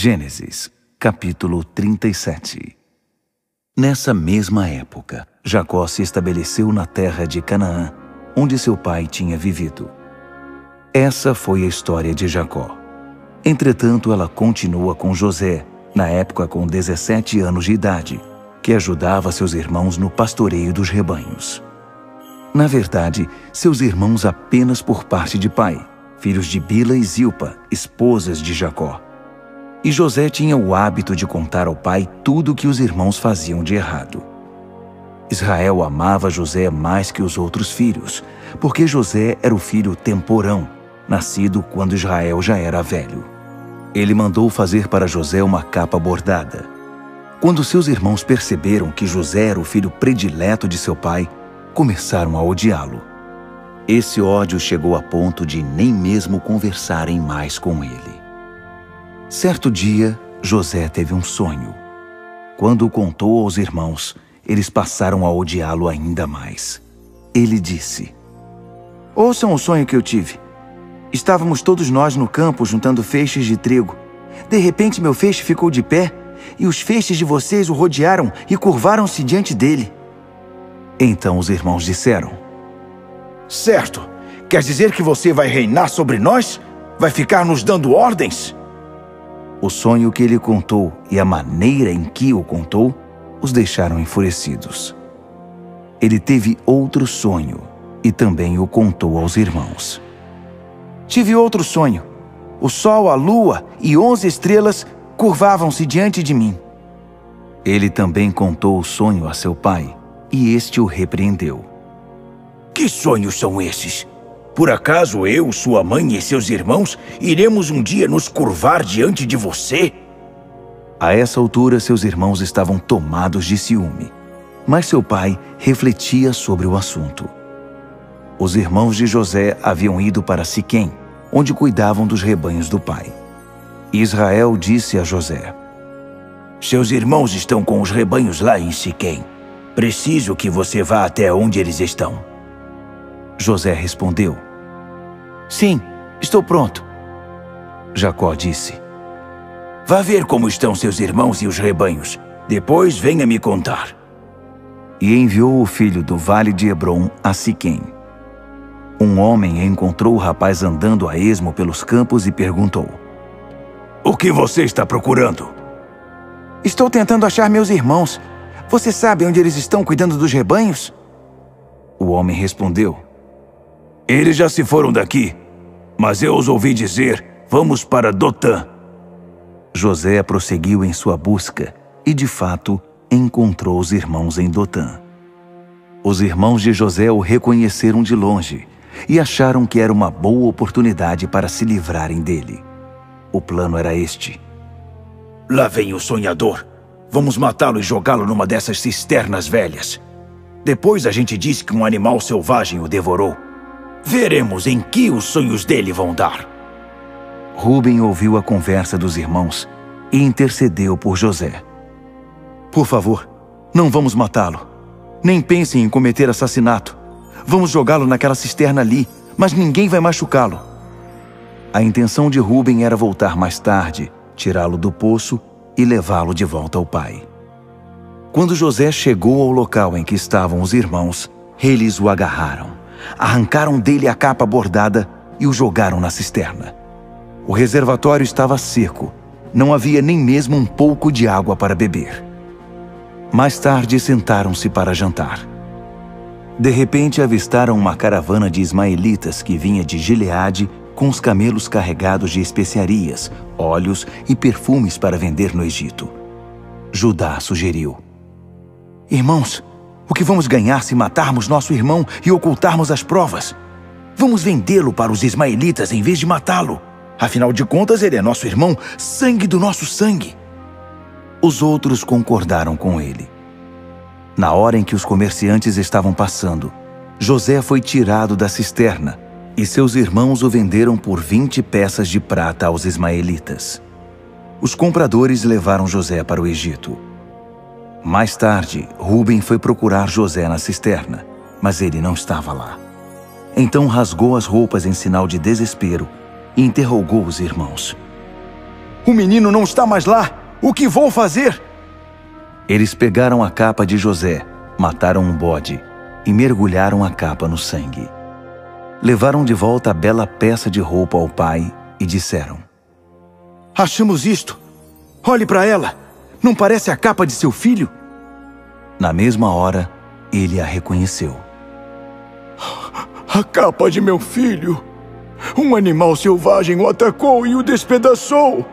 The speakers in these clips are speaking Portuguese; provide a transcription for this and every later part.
Gênesis, capítulo 37. Nessa mesma época, Jacó se estabeleceu na terra de Canaã, onde seu pai tinha vivido. Essa foi a história de Jacó. Entretanto, ela continua com José, na época com 17 anos de idade, que ajudava seus irmãos no pastoreio dos rebanhos. Na verdade, seus irmãos apenas por parte de pai, filhos de Bila e Zilpa, esposas de Jacó. E José tinha o hábito de contar ao pai tudo o que os irmãos faziam de errado. Israel amava José mais que os outros filhos, porque José era o filho temporão, nascido quando Israel já era velho. Ele mandou fazer para José uma capa bordada. Quando seus irmãos perceberam que José era o filho predileto de seu pai, começaram a odiá-lo. Esse ódio chegou a ponto de nem mesmo conversarem mais com ele. Certo dia, José teve um sonho. Quando o contou aos irmãos, eles passaram a odiá-lo ainda mais. Ele disse: "Ouçam o sonho que eu tive. Estávamos todos nós no campo juntando feixes de trigo. De repente meu feixe ficou de pé, e os feixes de vocês o rodearam e curvaram-se diante dele." Então os irmãos disseram: "Certo! Quer dizer que você vai reinar sobre nós? Vai ficar nos dando ordens?" O sonho que ele contou e a maneira em que o contou os deixaram enfurecidos. Ele teve outro sonho e também o contou aos irmãos. "Tive outro sonho. O sol, a lua e 11 estrelas curvavam-se diante de mim." Ele também contou o sonho a seu pai, e este o repreendeu. "Que sonhos são esses? Por acaso eu, sua mãe e seus irmãos iremos um dia nos curvar diante de você?" A essa altura, seus irmãos estavam tomados de ciúme, mas seu pai refletia sobre o assunto. Os irmãos de José haviam ido para Siquém, onde cuidavam dos rebanhos do pai. Israel disse a José: "Seus irmãos estão com os rebanhos lá em Siquém. Preciso que você vá até onde eles estão." José respondeu: "Sim, estou pronto." Jacó disse: "Vá ver como estão seus irmãos e os rebanhos. Depois venha me contar." E enviou o filho do vale de Hebrom a Siquém. Um homem encontrou o rapaz andando a esmo pelos campos e perguntou: "O que você está procurando?" "Estou tentando achar meus irmãos. Você sabe onde eles estão cuidando dos rebanhos?" O homem respondeu: "Eles já se foram daqui, mas eu os ouvi dizer, vamos para Dotã." José prosseguiu em sua busca e, de fato, encontrou os irmãos em Dotã. Os irmãos de José o reconheceram de longe e acharam que era uma boa oportunidade para se livrarem dele. O plano era este: "Lá vem o sonhador. Vamos matá-lo e jogá-lo numa dessas cisternas velhas. Depois a gente diz que um animal selvagem o devorou. Veremos em que os sonhos dele vão dar." Rúben ouviu a conversa dos irmãos e intercedeu por José. "Por favor, não vamos matá-lo. Nem pensem em cometer assassinato. Vamos jogá-lo naquela cisterna ali, mas ninguém vai machucá-lo." A intenção de Rúben era voltar mais tarde, tirá-lo do poço e levá-lo de volta ao pai. Quando José chegou ao local em que estavam os irmãos, eles o agarraram, arrancaram dele a capa bordada e o jogaram na cisterna. O reservatório estava seco, não havia nem mesmo um pouco de água para beber. Mais tarde sentaram-se para jantar. De repente avistaram uma caravana de ismaelitas que vinha de Gileade com os camelos carregados de especiarias, óleos e perfumes para vender no Egito. Judá sugeriu: "Irmãos, o que vamos ganhar se matarmos nosso irmão e ocultarmos as provas? Vamos vendê-lo para os ismaelitas em vez de matá-lo. Afinal de contas, ele é nosso irmão, sangue do nosso sangue." Os outros concordaram com ele. Na hora em que os comerciantes estavam passando, José foi tirado da cisterna e seus irmãos o venderam por 20 peças de prata aos ismaelitas. Os compradores levaram José para o Egito. Mais tarde, Rúben foi procurar José na cisterna, mas ele não estava lá. Então rasgou as roupas em sinal de desespero e interrogou os irmãos: O menino não está mais lá! O que vou fazer? Eles pegaram a capa de José, mataram um bode e mergulharam a capa no sangue. Levaram de volta a bela peça de roupa ao pai e disseram: Achamos isto! Olhe para ela! Não parece a capa de seu filho? Na mesma hora, ele a reconheceu. A capa de meu filho! Um animal selvagem o atacou e o despedaçou!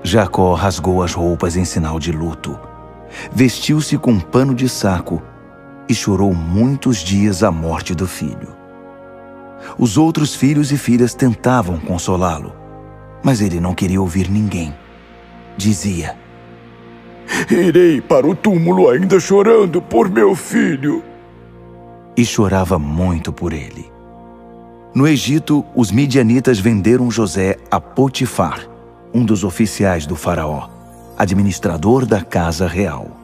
Jacó rasgou as roupas em sinal de luto, vestiu-se com um pano de saco e chorou muitos dias a morte do filho. Os outros filhos e filhas tentavam consolá-lo, mas ele não queria ouvir ninguém. Dizia: Irei para o túmulo ainda chorando por meu filho. E chorava muito por ele. No Egito, os midianitas venderam José a Potifar, um dos oficiais do faraó, administrador da casa real.